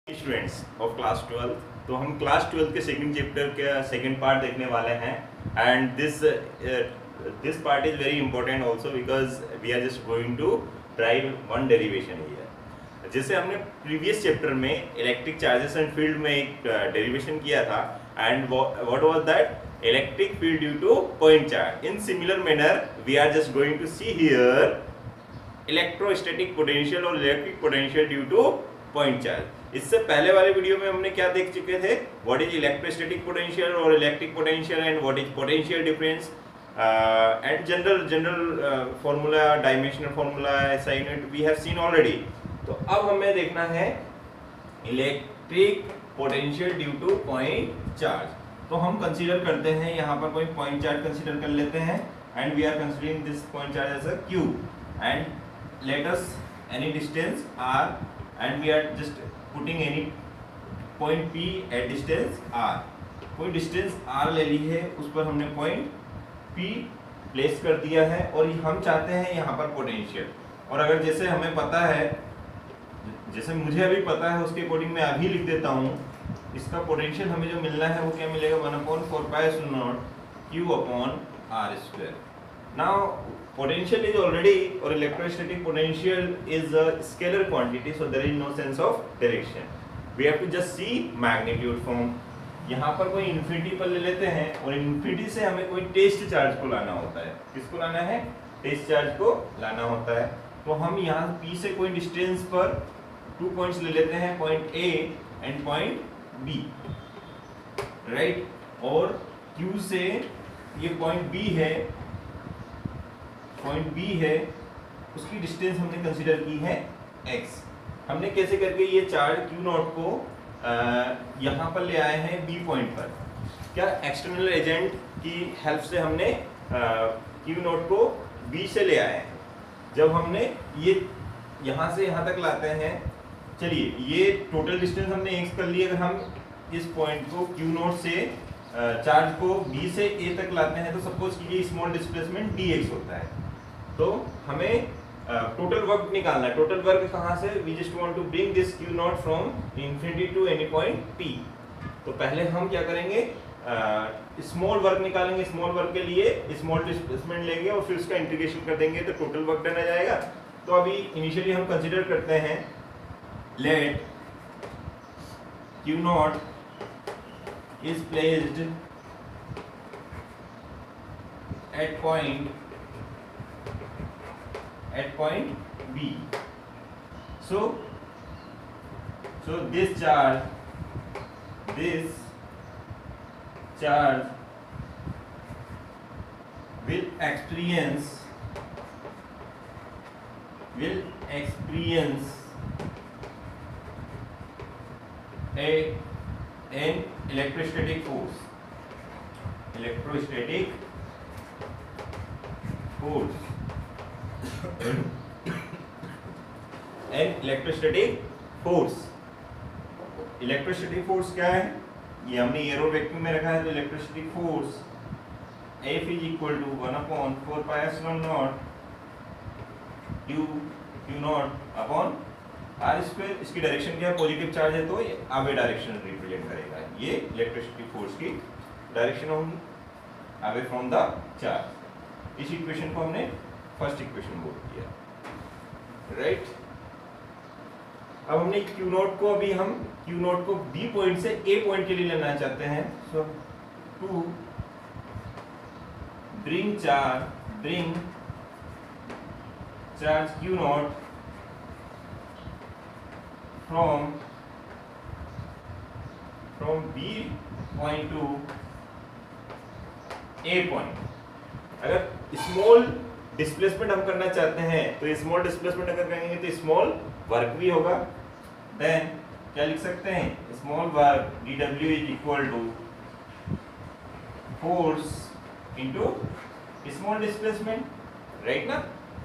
Students of class 12। तो हम class 12 के सेकंड चैप्टर के सेकंड पार्ट देखने वाले हैं and this part is very important also because we are just going to derive one derivation here. जैसे हमने प्रीवियस चैप्टर में इलेक्ट्रिक चार्जेस एंड फील्ड में एक डेरिवेशन किया था and what was that electric field due to point charge. In similar manner we are just going to see here electrostatic potential और electric potential due to point charge. इससे पहले वाले video में हमने क्या देख चुके थे, व्हाट इज इलेक्ट्रोस्टैटिक पोटेंशियल और electric potential and what is potential difference and general formula, dimensional formula, SI unit we have seen already. तो अब हमें देखना है electric potential due to point charge. तो हम कंसीडर करते हैं यहाँ पर कोई पॉइंट चार्ज कंसीडर कर लेते हैं and we are considering this point charge as a Q and let us any distance R and we are just putting any point P at distance R। कोई distance R ले ली है, उस पर हमने point P place कर दिया है और हम चाहते हैं यहाँ पर पोटेंशियल। और अगर जैसे हमें पता है, जैसे मुझे अभी पता है उसके अकॉर्डिंग मैं अभी लिख देता हूँ, इसका पोटेंशियल हमें जो मिलना है वो क्या मिलेगा, 1/4πε0 Q/r²। Now potential is already or electrostatic potential is a scalar quantity, so there is no sense of direction. We have to just see magnitude from यहाँ पर कोई इन्फिनिटी पर ले लेते हैं और इन्फिनिटी से हमें कोई टेस्ट चार्ज को लाना होता है। किसको लाना है? टेस्ट चार्ज को लाना होता है। तो हम यहाँ P से कोई डिस्टेंस पर 2 पॉइंट्स ले लेते हैं, point A and point B, right. और Q से ये पॉइंट B है, पॉइंट B है, उसकी डिस्टेंस हमने कंसीडर की है x। हमने कैसे करके ये चार्ज Q0 को यहाँ पर ले आए हैं B पॉइंट पर। क्या एक्सटर्नल एजेंट की हेल्प से हमने Q0 को B से ले आए हैं। जब हमने ये यहाँ से यहाँ तक लाते हैं, चलिए ये टोटल डिस्टेंस हमने x कर ली। अगर हम इस पॉइंट को Q0 से चार्ज को B से A तक लाते हैं तो सपोज कीजिए स्मॉल डिस्प्लेसमेंट dx होता है। तो हमें टोटल वर्क निकालना है। टोटल वर्क कहाँ से? We just want to bring this Q0 from infinity to any point P। तो पहले हम क्या करेंगे, स्मॉल वर्क निकालेंगे। स्मॉल वर्क के लिए स्मॉल डिस्प्लेसमेंट लेंगे और फिर उसका इंटीग्रेशन कर देंगे तो टोटल वर्क डन आ जाएगा। तो अभी इनिशियली हम कंसिडर करते हैं, let Q0 is placed at point B। So this charge will experience an electrostatic force। Electrostatic force क्या है? ये हमने एरो वेक्टर में रखा है। तो electrostatic force F is equal to 1/4πε0 Q0 upon r²। इसकी डायरेक्शन क्या है? पॉजिटिव चार्ज है तो ये आगे डायरेक्शन रिप्रेजेंट करेगा। ये इलेक्ट्रोस्टैटिक फोर्स की डायरेक्शन होगी, अवे फ्रॉम द चार्ज। इस इक्वेशन को हमने फर्स्ट इक्वेशन बोल किया, राइट। अब हमने Q0 को B पॉइंट से A पॉइंट के लिए लेना चाहते हैं। So to bring charge Q0 from B point to A point. अगर स्मॉल डिस्प्लेसमेंट हम करना चाहते हैं तो स्मॉल डिस्प्लेसमेंट अगर करेंगे तो स्मॉल वर्क भी होगा। देन क्या लिख सकते हैं? Small work dW is equal to force into small displacement, right ना।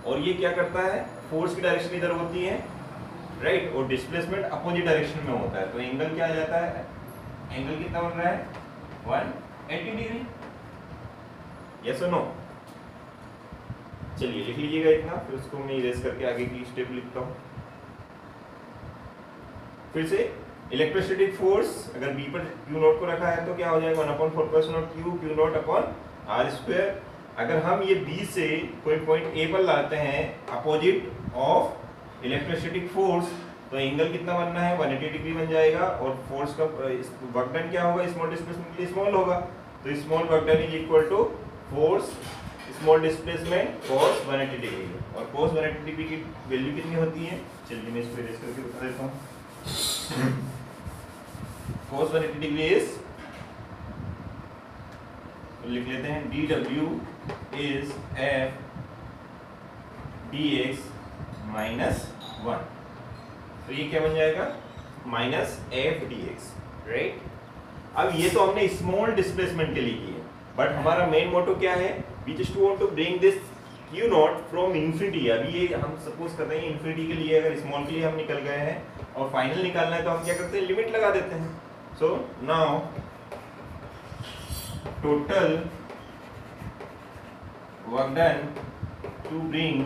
और ये क्या करता है? फोर्स की डायरेक्शन इधर होती है, राइट, और डिस्प्लेसमेंट अपोजिट डायरेक्शन में होता है। तो एंगल क्या आ जाता है? एंगल कितना बन रहा है? 180 डिग्री। यस और नो? चलिए लिख लीजिएगा इतना, फिर उसको मैं इरेज करके आगे की स्टेप लिखता हूँ। फिर से इलेक्ट्रोस्टैटिक फोर्स अगर बी पर क्यू नॉट को रखा है तो क्या हो जाएगा 1/4 Q naught upon R square. अगर हम ये बी से कोई पॉइंट ए पर लाते हैं अपोजिट ऑफ इलेक्ट्रोस्टैटिक फोर्स तो एंगल कितना बनना है 180 डिग्री बन जाएगा और फोर्स का वर्क डन क्या होगा स्मॉल डिस्प्लेसमेंट के लिए स्मॉल होगा तो small work done is equal to force small displacement cos 180 degree और cos 180 डिग्री की वैल्यू कितनी होती है चलिए मैं इसको इरेज करके बता देता हूँ। cos 180 डिग्री इज लिख लेते हैं dw is f dx minus 1 तो ये क्या बन जाएगा माइनस एफ dx राइट। अब ये तो हमने स्मॉल डिस्प्लेसमेंट के लिए की है बट हमारा मेन मोटो क्या है we just want to bring this Q naught from infinity. अभी ये हम सपोज करते हैं इन्फिनिटी के लिए अगर स्मॉल के लिए हम निकल गए हैं और फाइनल निकालना है तो हम क्या करते हैं लिमिट लगा देते हैं। So now total work done to bring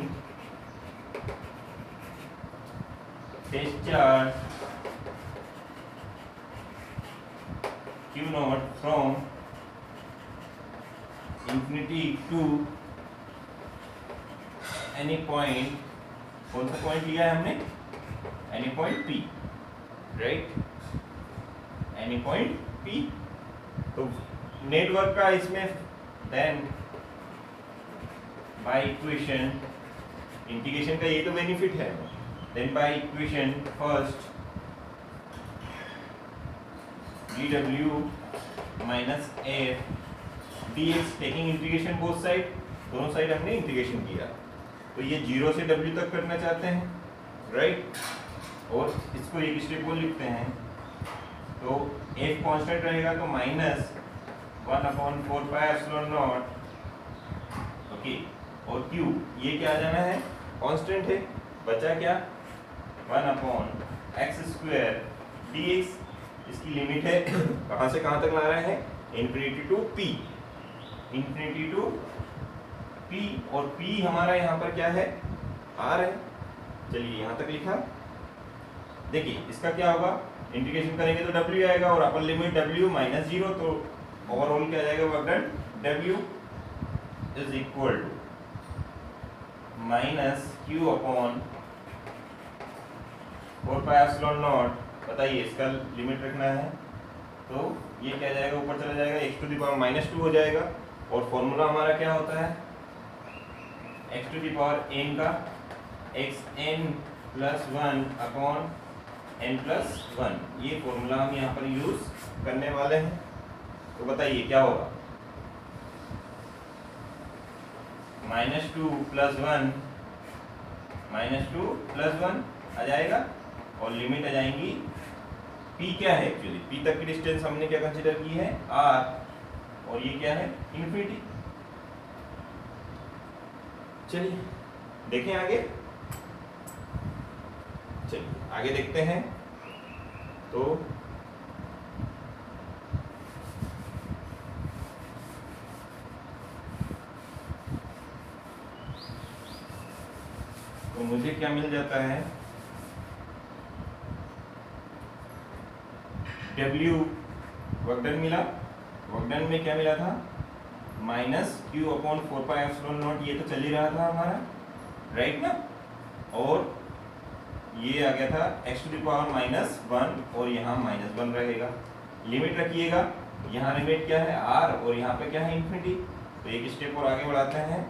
test charge Q naught from infinity to any point कौन सा पॉइंट लिया है हमने any point P right any point P तो नेटवर्क का इसमें then by equation इंटीग्रेशन का ये तो बेनिफिट है then by equation first dw minus f dx taking integration both side दोनों साइड हमने इंटीग्रेशन किया तो ये 0 से w तक करना चाहते हैं राइट और इसको एक स्टेप को लिखते हैं तो f कांस्टेंट रहेगा तो माइनस 1/4πε0 ओके और q ये क्या आ जाना है कांस्टेंट है बचा क्या 1/x² dx इसकी लिमिट है कहाँ से कहाँ तक ला रहे हैं इन्फिनिटी टू p और p हमारा यहाँ पर क्या है r है चलिए यहाँ तक लिखा। देखिए इसका क्या होगा इंटीग्रेशन करेंगे तो w आएगा और अपर लिमिट w माइनस 0 तो ओवरऑल क्या जाएगा work done w is equal to minus q upon 4πε0 बताइए इसका लिमिट रखना है तो ये क्या जाएगा ऊपर चला जाएगा x⁻² हो जाएगा और फॉर्मूला हमारा क्या होता है x⁻n का xn+1 अपॉन n+1 ये फॉर्मूला हम यहाँ पर यूज करने वाले हैं तो बताइए क्या होगा -2+1 आ जाएगा और लिमिट आ जाएंगी p क्या है एक्चुअली p तक की डिस्टेंस हमने क्या कंसीडर की है r और ये क्या है इन्फिनिटी। चलिए देखें आगे चलिए आगे देखते हैं तो मुझे क्या मिल जाता है W वर्क डन मिला वर्क डन में क्या मिला था -q/4πε0 ये तो चल ही रहा था हमारा राइट ना और ये आ गया था x⁻−1 और यहाँ -1 रहेगा। लिमिट रखिएगा यहाँ लिमिट क्या है r और यहाँ पे क्या है इन्फिनिटी तो एक स्टेप और आगे बढ़ाते हैं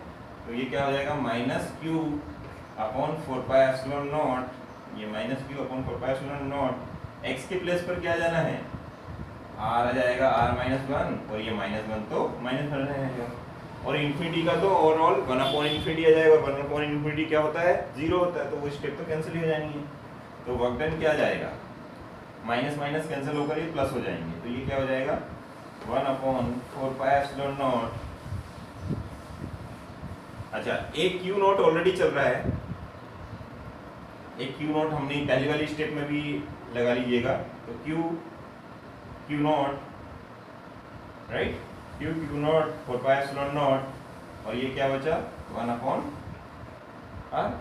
तो ये क्या हो जाएगा -q/4πε0 ये -q/4πε0 x के प्लेस पर क्या जाना है r आ जाएगा r-1 और ये -1 तो -1 रहेगा और इन्फिनिटी का तो ओवरऑल 1/∞ आ जाएगा और 1/∞ क्या होता है 0 होता है तो वो स्टेप तो कैंसिल ही हो जाएंगे तो वर्क डन क्या आ जाएगा माइनस माइनस कैंसिल होकर ये प्लस हो जाएंगे तो ये क्या हो जाएगा 1/4πε0। अच्छा एक क्यू नॉट ऑलरेडी चल रहा है एक क्यू नॉट हमने पहली वाली स्टेप में भी लगा लीजिएगा तो q naught right q naught 4πε0 और ये क्या बचा 1/r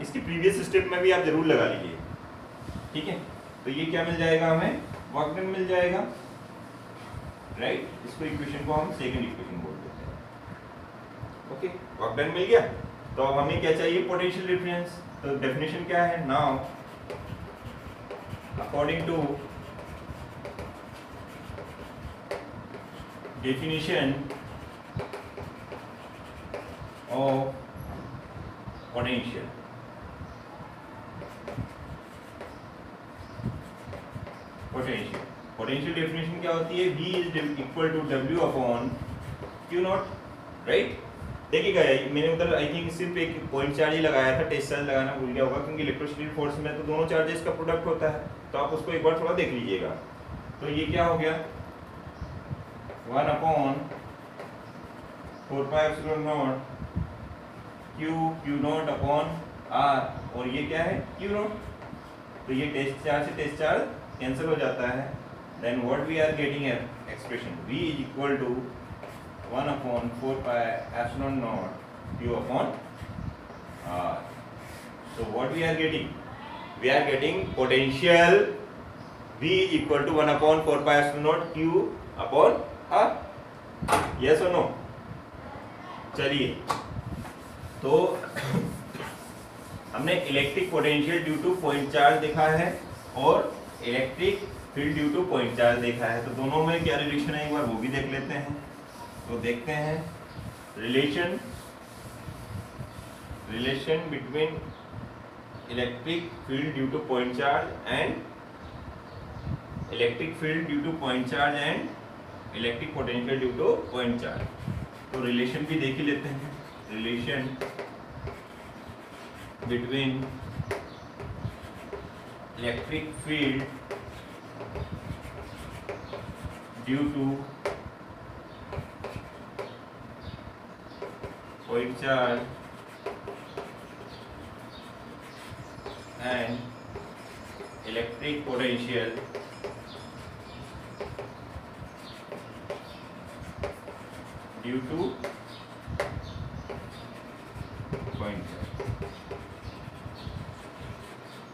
इसकी प्रीवियस स्टेप में भी आप जरूर लगा लीजिए ठीक है। तो ये क्या मिल जाएगा हमें वर्क डन मिल जाएगा, राइट। इसको इक्वेशन को हम सेकंड इक्वेशन बोल देते हैं। ओके, वर्क डन मिल गया। तो अब हमें क्या चाहिए, पोटेंशियल डिफरेंस। तो डेफिनेशन क्या है, now according to definition of potential, potential definition क्या होती है, V is equal to W upon Q naught, right. देखिएगा मैंने उधर आई थिंक सिर्फ एक पॉइंट चार्ज ही लगाया था, टेस्ट चार्ज लगाना भूल गया होगा, क्योंकि इलेक्ट्रोस्टैटिक फोर्स में तो दोनों चार्जेस का प्रोडक्ट होता है, तो आप उसको एक बार थोड़ा देख लीजिएगा। तो ये क्या हो गया, 1 upon 4 pi epsilon naught Q naught upon R, और ये क्या है, Q नॉट। तो ये टेस्ट चार्ज से टेस्ट चार्ज कैंसिल हो जाता है। Then what we are getting expression, V is equal to 1 upon 4 pi epsilon naught Q upon R। So what we are getting? We are getting potential V is equal to 1 upon 4 pi epsilon naught Q upon R. Yes or no? चलिए, तो हमने electric potential due to point charge देखा है और electric field due to point charge देखा है। तो दोनों में क्या रिलेशन है, एक बार वो भी देख लेते हैं। तो देखते हैं relation between electric field due to point charge and electric field due to point charge and electric potential due to point charge. तो रिलेशन भी देख ही लेते हैं। Relation between electric field due to point charge and electric potential due to point charge,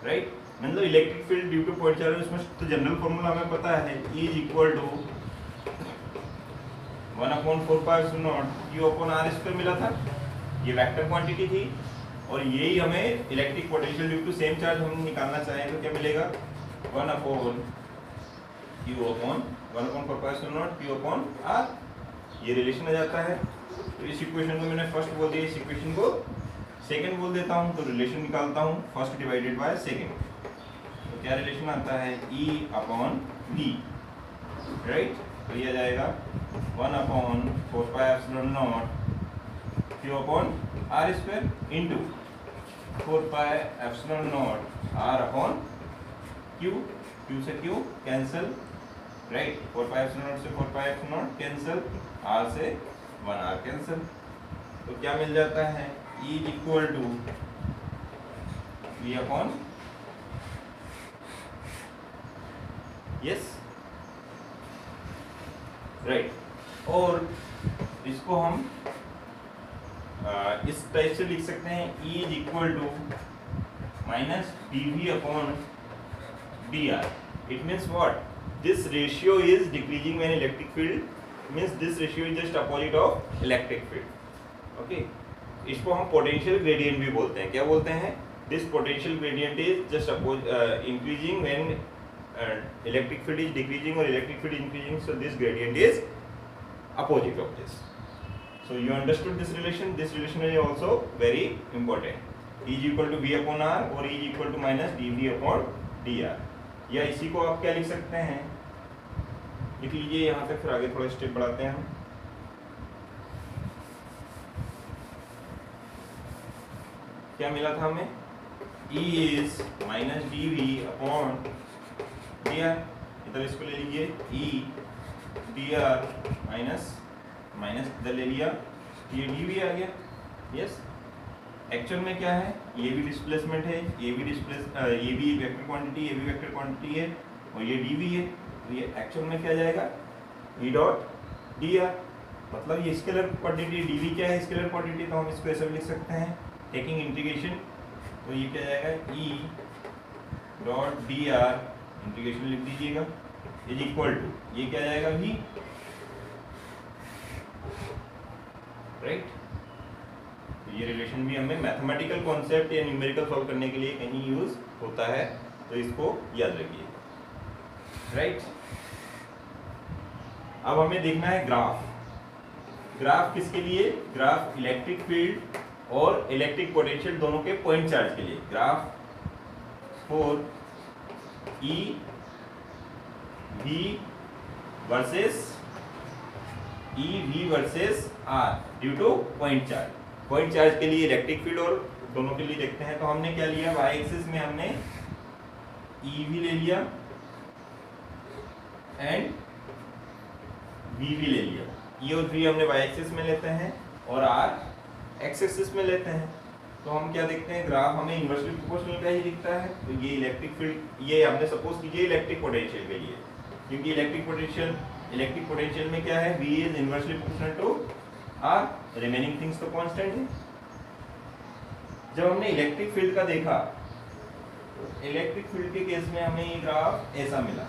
right। मतलब electric field due to point charge, इसमें तो general formula हमें पता है, E is equal to 1 upon 4 pi epsilon naught Q upon R square मिला था, ये vector quantity थी। और यही हमें electric potential due to same charge हम निकालना चाहें तो क्या मिलेगा, 1 upon 4 pi epsilon naught Q upon R। ये रिलेशन आ जाता है। तो इस इक्वेशन को मैंने फर्स्ट बोल दिया, इस इक्वेशन को सेकंड बोल देता हूँ। तो रिलेशन निकालता हूँ फर्स्ट डिवाइडेड बाय सेकंड। तो क्या रिलेशन आता है, E अपॉन V, राइट। तो ये आ जाएगा 1 upon 4 pi epsilon naught Q upon R square into 4 pi epsilon not R upon Q, Q से Q cancel, right. 4 pi epsilon not से 4 pi epsilon not cancel, R से 1R cancel. तो क्या मिल जाता है, E is equal to V upon, yes, right. और इसको हम इस टाइप से लिख सकते हैं, E is equal to minus dV upon dr। It means what, this ratio is decreasing when electric field means this ratio is just opposite of electric field. Okay, इसको हम पोटेंशियल ग्रेडियंट भी बोलते हैं। क्या बोलते हैं, this potential gradient is just increasing when electric field is decreasing और electric field increasing, so this gradient is opposite of this. So you understood this relation? This relation is also very important. E is equal to V upon R और E is equal to minus dV upon dr। या इसी को आप क्या लिख सकते हैं, लिख लीजिए यहाँ तक, फिर आगे थोड़ा स्टेप बढ़ाते हैं हम। क्या मिला था हमें, E is minus dV upon dr। इधर इसको ले लीजिए, E dr माइनस माइनस इधर ले लिया, ये dV आ गया, यस। एक्चुअल में क्या है, ये भी डिस्प्लेसमेंट है, ये भी ये भी वेक्टर क्वांटिटी, ये भी वेक्टर क्वांटिटी है और ये dV है। तो ये एक्चुअल में क्या जाएगा, E डॉट dr। मतलब ये स्केलर क्वांटिटी, dV क्या है, स्केलर क्वांटिटी, तो हम इसको ऐसे भी लिख सकते हैं टेकिंग इंटीग्रेशन। तो ये क्या जाएगा, E डॉट dr, इंटीग्रेशन लिख दीजिएगा, इज इक्वल टू, ये क्या जाएगा V, राइट। तो ये रिलेशन भी हमें मैथमेटिकल कॉन्सेप्ट या न्यूमेरिकल सॉल्व करने के लिए कहीं यूज होता है, तो इसको याद रखिए, राइट। अब हमें देखना है ग्राफ। ग्राफ किसके लिए? ग्राफ इलेक्ट्रिक फील्ड और इलेक्ट्रिक पोटेंशियल दोनों के पॉइंट चार्ज के लिए। Graph for E V versus R due to point charge. Point charge के लिए इलेक्ट्रिक फील्ड और दोनों के लिए देखते हैं। तो हमने क्या लिया, वाई एक्सिस में हमने ई वी ले लिया एंड वी वी ले लिया। ई और वी हमने वाई एक्सिस में लेते हैं और आर एक्स एक्सिस में लेते हैं। तो हम क्या देखते हैं, ग्राफ हमें इन्वर्सली प्रोपोर्शनल का ही दिखता है। तो ये इलेक्ट्रिक फील्ड, ये हमने सपोज कीजिए इलेक्ट्रिक पोटेंशियल के लिए, क्योंकि इलेक्ट्रिक पोटेंशियल में क्या है, V is inversely proportional to R, remaining things तो कांस्टेंट है। जब हमने इलेक्ट्रिक फील्ड का देखा, इलेक्ट्रिक फील्ड के केस में हमें ये ग्राफ ऐसा मिला।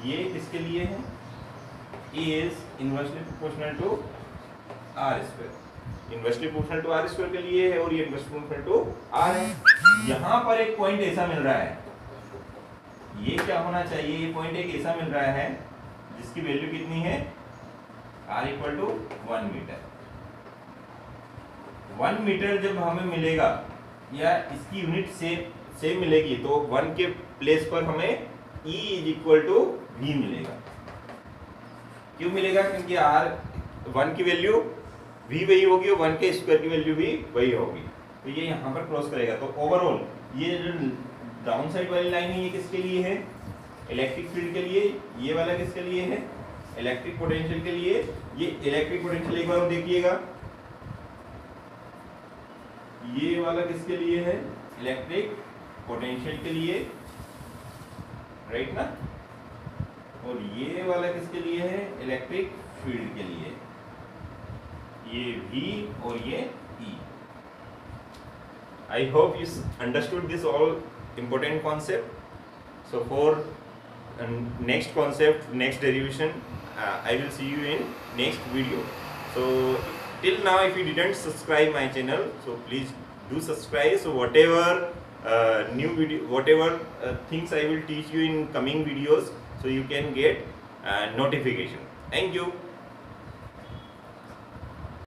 ये किसके लिए है, E is inversely proportional to R square, inversely proportional to R square के लिए है और ये इन्वर्सली प्रोपोर्शनल टू R है। यहाँ पर एक पॉइंट ऐसा मिल रहा है, ये क्या होना चाहिए, ये पॉइंट एक ऐसा मिल रहा है जिसकी वैल्यू कितनी है, R equal to 1 metre. 1 metre जब हमें मिलेगा या इसकी यूनिट सेम मिलेगी, तो 1 के प्लेस पर हमें E is equal to V मिलेगा। क्यों मिलेगा, क्योंकि R 1 की वैल्यू V वही होगी और 1 के स्क्वायर की वैल्यू भी वही होगी, तो ये यहाँ पर क्रॉस करेगा। तो ओवरऑल ये जो डाउन साइड वाली लाइन है, ये किसके लिए है, इलेक्ट्रिक फील्ड के लिए। ये वाला किसके लिए है, इलेक्ट्रिक पोटेंशियल के लिए। ये इलेक्ट्रिक पोटेंशियल एक बार देखिएगा, ये वाला किसके लिए है, इलेक्ट्रिक पोटेंशियल के लिए, राइट ना। और ये वाला किसके लिए है, इलेक्ट्रिक फील्ड के लिए। ये V और ये E। I hope you understood this all important concept. So for next concept, next derivation, I will see you in next video. So till now, if you didn't subscribe my channel, so please do subscribe. So whatever new video, whatever things I will teach you in coming videos, so you can get notification. Thank you.